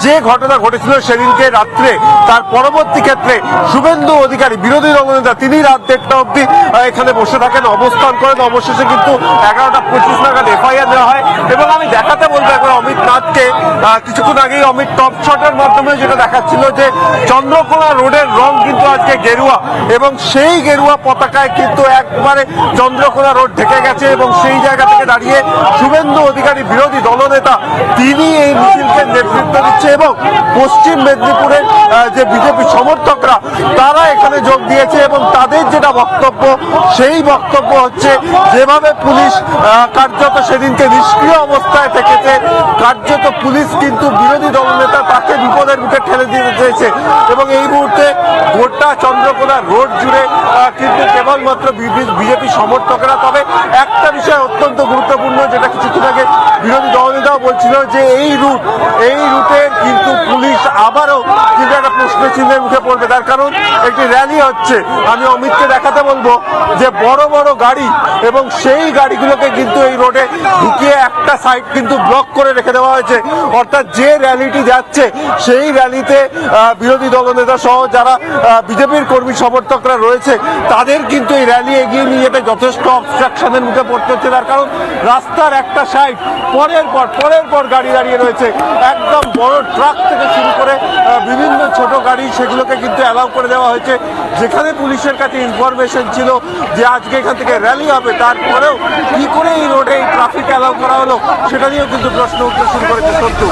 যে ঘটনা ঘটেছিল সেদিনকে রাত্রে, তার পরবর্তী ক্ষেত্রে শুভেন্দু অধিকারী বিরোধী দলনেতা তিনি রাত 1টা অবধি এখানে বসে থাকেন, অবস্থান করেন। অবশেষে কিন্তু 11টা 25 নাগাদ এফআইআর দেওয়া হয়। এবং আমি দেখাতে বলবো একবার অমিত নাথকে, কিছুক্ষণ আগেই অমিত টপ শটের মাধ্যমে যেটা দেখাচ্ছিল যে চন্দ্রকোনা রোডের রং কিন্তু আজকে গেরুয়া, এবং সেই গেরুয়া পতাকায় কিন্তু একবারে চন্দ্রকোনা রোড ঢেকে গেছে। এবং সেই জায়গা থেকে দাঁড়িয়ে শুভেন্দু অধিকারী বিরোধী দলনেতা তিনি এই মিছিলকে নেতৃত্ব দিচ্ছে, এবং পশ্চিম মেদিনীপুরের যে বিজেপি সমর্থকরা তারা এখানে যোগ দিয়েছে। এবং তাদের যেটা বক্তব্য, সেই বক্তব্য হচ্ছে যেভাবে পুলিশ কার্যত সেদিনকে নিষ্ক্রিয় অবস্থায় থেকেছে, কার্যত পুলিশ কিন্তু বিরোধী দলনেতা তাকে বিপদের মুখে ঠেলে দিতে চেয়েছে। এবং এই মুহূর্তে গোটা চন্দ্রকোনা রোড জুড়ে কিন্তু কেবলমাত্র বিজেপি সমর্থকেরা। তবে একটা বিষয় অত্যন্ত গুরুত্বপূর্ণ, যেটা কিছুক্ষণ আগে বিরোধী দলনেতাও বলছিল, যে এই রুটে কিন্তু পুলিশ আবারও কিন্তু একটা প্রশ্ন চিহ্নের মুখে পড়বে। তার কারণ একটি র্যালি হচ্ছে। আমি অমিতকে দেখাতে বলবো যে বড় বড় গাড়ি, এবং সেই গাড়িগুলোকে কিন্তু এই রোডে ঢুকিয়ে একটা সাইড কিন্তু ব্লক করে রেখে দেওয়া হয়েছে। অর্থাৎ যে র্যালিটি যাচ্ছে সেই র্যালিতে বিরোধী দলনেতা সহ যারা বিজেপির কর্মী সমর্থকরা রয়েছে তাদের কিন্তু এই র্যালি এগিয়ে নিয়ে যেতে যথেষ্ট অবস্ট্রাকশনের মুখে পড়তে হচ্ছে। তার কারণ রাস্তার একটা সাইড পরের পর গাড়ি দাঁড়িয়ে রয়েছে। একদম বড় ট্রাক থেকে শুরু করে বিভিন্ন ছোট গাড়ি, সেগুলোকে কিন্তু অ্যালাউ করে দেওয়া হয়েছে। যেখানে পুলিশের কাছে ইনফরমেশন ছিল যে আজকে এখান থেকে র্যালি হবে, তারপরেও কি করে এই রোডে এই ট্রাফিক অ্যালাউ করা হলো সেটা নিয়েও কিন্তু প্রশ্ন উঠতে শুরু করেছে সন্তু।